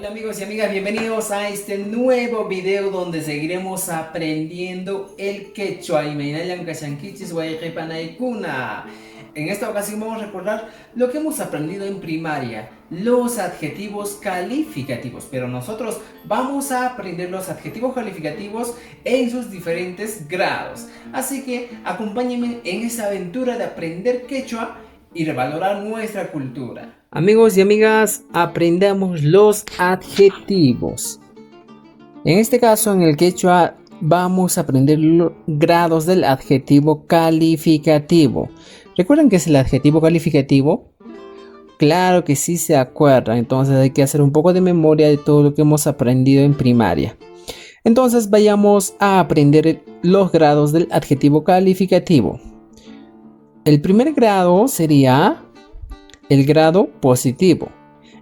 Hola amigos y amigas, bienvenidos a este nuevo video donde seguiremos aprendiendo el quechua y Meinayan Kashankichis Guayqipanaykuna. En esta ocasión vamos a recordar lo que hemos aprendido en primaria, los adjetivos calificativos, pero nosotros vamos a aprender los adjetivos calificativos en sus diferentes grados. Así que acompáñenme en esta aventura de aprender quechua y revalorar nuestra cultura. Amigos y amigas, aprendamos los adjetivos. En este caso, en el quechua, vamos a aprender los grados del adjetivo calificativo. ¿Recuerdan qué es el adjetivo calificativo? Claro que sí se acuerdan, entonces hay que hacer un poco de memoria de todo lo que hemos aprendido en primaria. Entonces vayamos a aprender los grados del adjetivo calificativo. El primer grado sería el grado positivo.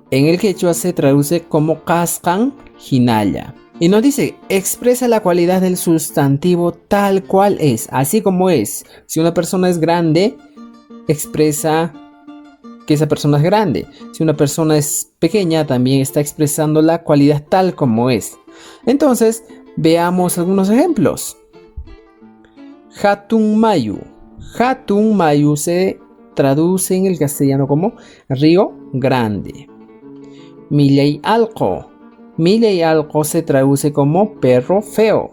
En el quechua se traduce como kasqan hinalla. Y nos dice, expresa la cualidad del sustantivo tal cual es, así como es. Si una persona es grande, expresa que esa persona es grande. Si una persona es pequeña, también está expresando la cualidad tal como es. Entonces, veamos algunos ejemplos. Hatun mayu. Hatun mayu se traduce en el castellano como río grande. Millay alco. Millay alco se traduce como perro feo.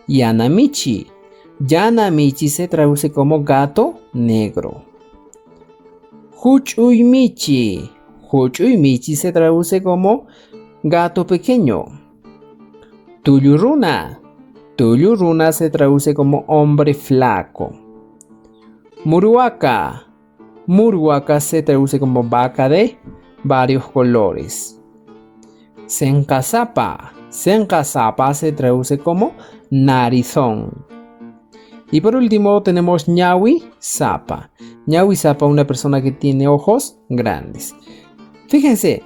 Yanamichi. Yanamichi se traduce como gato negro. Huchuymichi. Huchuymichi se traduce como gato pequeño. Tuyuruna. Tuyuruna se traduce como hombre flaco. Muruaca. Muruaca se traduce como vaca de varios colores. Sencasapa. Sencasapa se traduce como narizón. Y por último tenemos ñawi zapa. Ñawi zapa, una persona que tiene ojos grandes. Fíjense,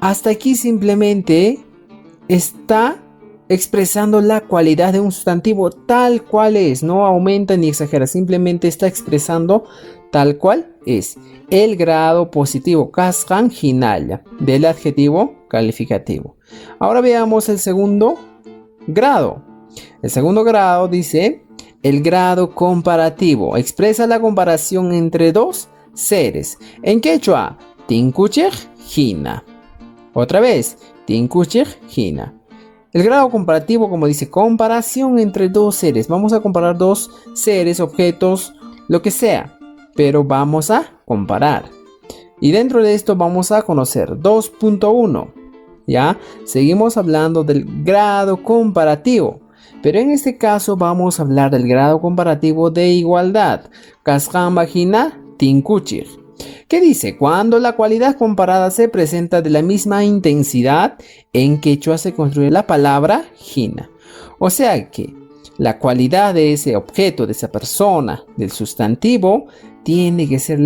hasta aquí simplemente está expresando la cualidad de un sustantivo tal cual es, no aumenta ni exagera, simplemente está expresando tal cual es. El grado positivo, kasqan hinalla, del adjetivo calificativo. Ahora veamos el segundo grado. El segundo grado dice, el grado comparativo, expresa la comparación entre dos seres. En quechua, tinkuchej hina. Otra vez, tinkuchej hina. El grado comparativo, como dice, comparación entre dos seres. Vamos a comparar dos seres, objetos, lo que sea. Pero vamos a comparar. Y dentro de esto vamos a conocer 2.1. ¿Ya? Seguimos hablando del grado comparativo. Pero en este caso vamos a hablar del grado comparativo de igualdad. Kasqan vagina tinkuchir. ¿Qué dice? Cuando la cualidad comparada se presenta de la misma intensidad, en quechua se construye la palabra hina. O sea que la cualidad de ese objeto, de esa persona, del sustantivo, tiene que ser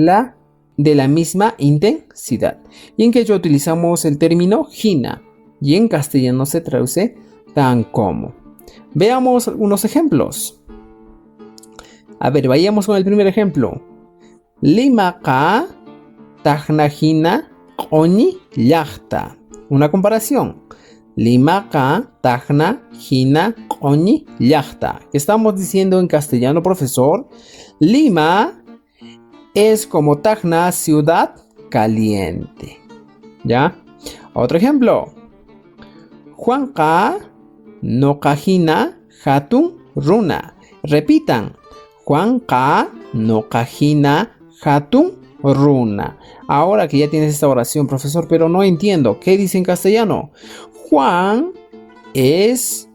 de la misma intensidad. Y en quechua utilizamos el término hina. Y en castellano se traduce tan como. Veamos algunos ejemplos. A ver, vayamos con el primer ejemplo. Limaka tajnajina oni llaqta. Una comparación. Limaka tajnajina oni llaqta. ¿Qué estamos diciendo en castellano, profesor? Lima es como Tacna, ciudad caliente. ¿Ya? Otro ejemplo. Juanka no kajina hatun runa. Repitan. Juanka no kajina hatun runa. Ahora que ya tienes esta oración, profesor, pero no entiendo. ¿Qué dice en castellano? Juan es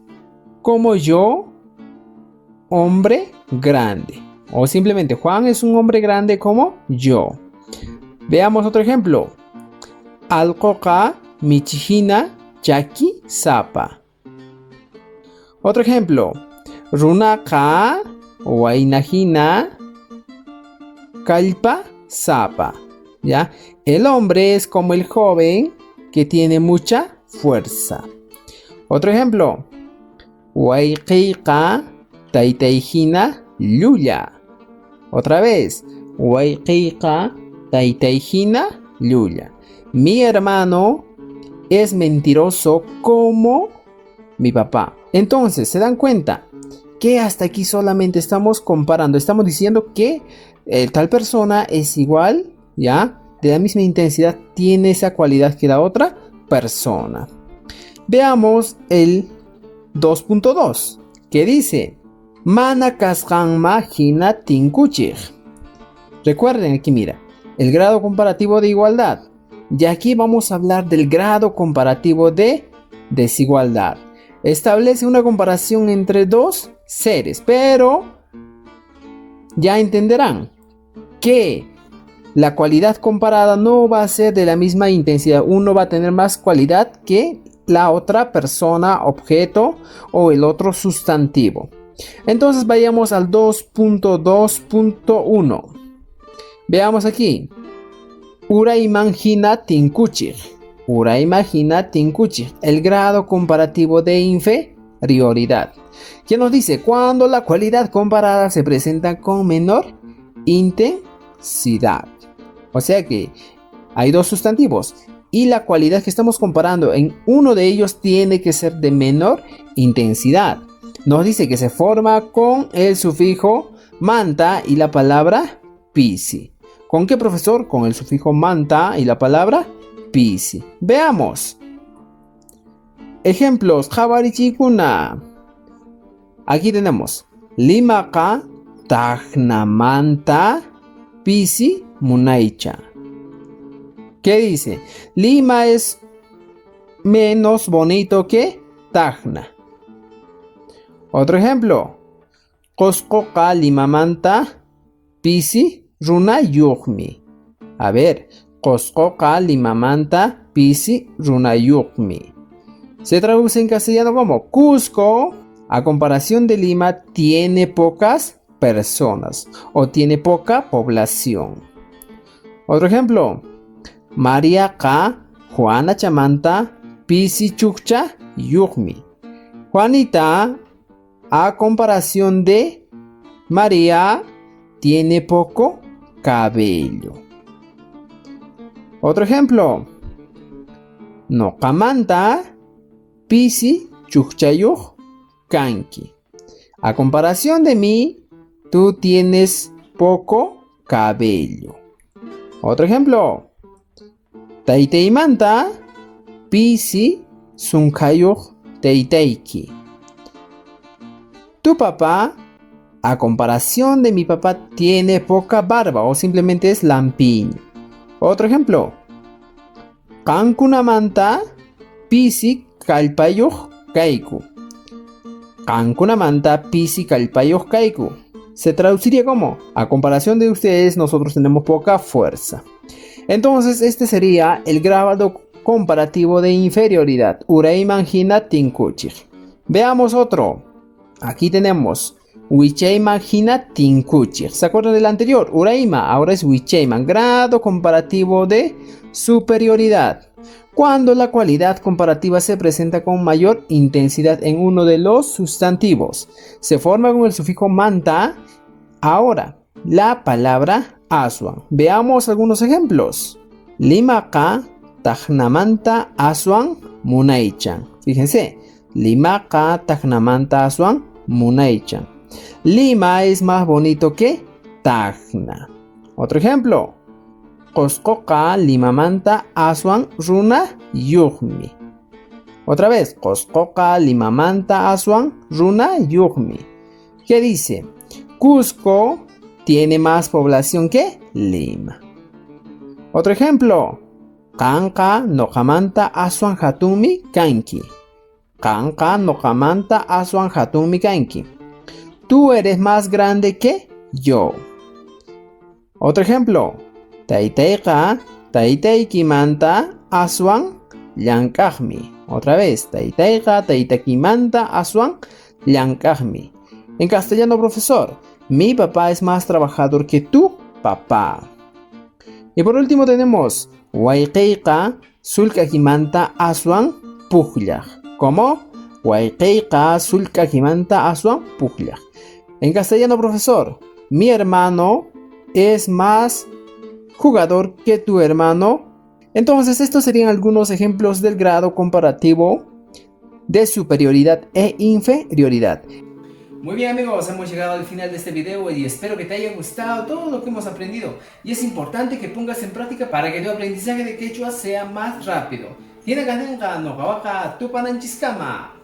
como yo, hombre grande. O simplemente Juan es un hombre grande como yo. Veamos otro ejemplo. Alcoca michijina chaki zapa. Otro ejemplo. Runaka wainajina kalpa zapa. ¿Ya? El hombre es como el joven que tiene mucha fuerza. Otro ejemplo. Waiqiqa taitaijina lulla. Otra vez. Waiqiqa taitaijina lulla. Mi hermano es mentiroso como mi papá. Entonces, ¿se dan cuenta? Que hasta aquí solamente estamos comparando, estamos diciendo que tal persona es igual, ¿ya? De la misma intensidad, tiene esa cualidad que la otra persona. Veamos el 2.2, que dice, Mana kasqanma hina tinkuchig. Recuerden aquí, mira, el grado comparativo de igualdad. Y aquí vamos a hablar del grado comparativo de desigualdad. Establece una comparación entre dos seres, pero ya entenderán que la cualidad comparada no va a ser de la misma intensidad. Uno va a tener más cualidad que la otra persona, objeto o el otro sustantivo. Entonces vayamos al 2.2.1. Veamos aquí. Uraiman hina tinkuchig. Uraiman hina tinkuchig. El grado comparativo de inferioridad. ¿Qué nos dice? Cuando la cualidad comparada se presenta con menor intensidad. O sea que hay dos sustantivos y la cualidad que estamos comparando en uno de ellos tiene que ser de menor intensidad. Nos dice que se forma con el sufijo manta y la palabra pisi. ¿Con qué, profesor? Con el sufijo manta y la palabra pisi. Veamos. Ejemplos. Jabarichikuna. Aquí tenemos Limaka Tagnamanta Pisi Munaicha. ¿Qué dice? Lima es menos bonito que Tacna. Otro ejemplo. Coscoca Limamanta Pisi Runa Yugmi. A ver, Coscoca Limamanta Pisi Runa Yugmi. Se traduce en castellano como Cusco, a comparación de Lima, tiene pocas personas o tiene poca población. Otro ejemplo. María K. Juana Chamanta Pisi Chukcha Yugmi. Juanita, a comparación de María, tiene poco cabello. Otro ejemplo. Nokamanta Pisi Chukchayuj Kanki. A comparación de mí, tú tienes poco cabello. Otro ejemplo. Taiteimanta Pisi Sunkayuj Teiteiki. Tu papá, a comparación de mi papá, tiene poca barba o simplemente es lampiño. Otro ejemplo. Kankunamanta Pisi Kalpayuj Kaiku. Kankunamanta Pisi Kalpayuj Kaiku. Se traduciría como, a comparación de ustedes, nosotros tenemos poca fuerza. Entonces, este sería el grado comparativo de inferioridad. Uraiman hina tinkuchig. Veamos otro. Aquí tenemos Wichayman hina tinkuchig. ¿Se acuerdan del anterior? Uraima, ahora es Wichayman. Grado comparativo de superioridad. Cuando la cualidad comparativa se presenta con mayor intensidad en uno de los sustantivos. Se forma con el sufijo manta. Ahora, la palabra aswan. Veamos algunos ejemplos. Limaka Tagnamanta Aswan Munaichan. Fíjense. Limaka Tagnamanta Aswan Munaichan. Lima es más bonito que Tacna. Otro ejemplo. Coscoca Limamanta Aswan Runa Yugmi. Otra vez. Coscoca Limamanta Aswan Runa Yugmi. ¿Qué dice? Cusco tiene más población que Lima. Otro ejemplo. Kanka Nokamanta Aswan Hatumi Kanki. Kanka Nokamanta Aswan Hatumi Kanki. Tú eres más grande que yo. Otro ejemplo. Taiteika Taiteikimanta Aswan Llankajmi. Otra vez. Taiteika Taiteikimanta Aswan Llankajmi. En castellano, profesor. Mi papá es más trabajador que tu papá. Y por último tenemos Waikeiqa Sulkakimanta Aswan Pujllaj. ¿Cómo? Waikeiqa Sulkakimanta Aswan Pujllaj. En castellano, profesor. Mi hermano es más jugador que tu hermano Entonces, estos serían algunos ejemplos del grado comparativo de superioridad e inferioridad. Muy bien amigos, hemos llegado al final de este video y espero que te haya gustado todo lo que hemos aprendido. Y es importante que pongas en práctica para que tu aprendizaje de quechua sea más rápido. Hinakanenka no kawaka tupanan chiskama.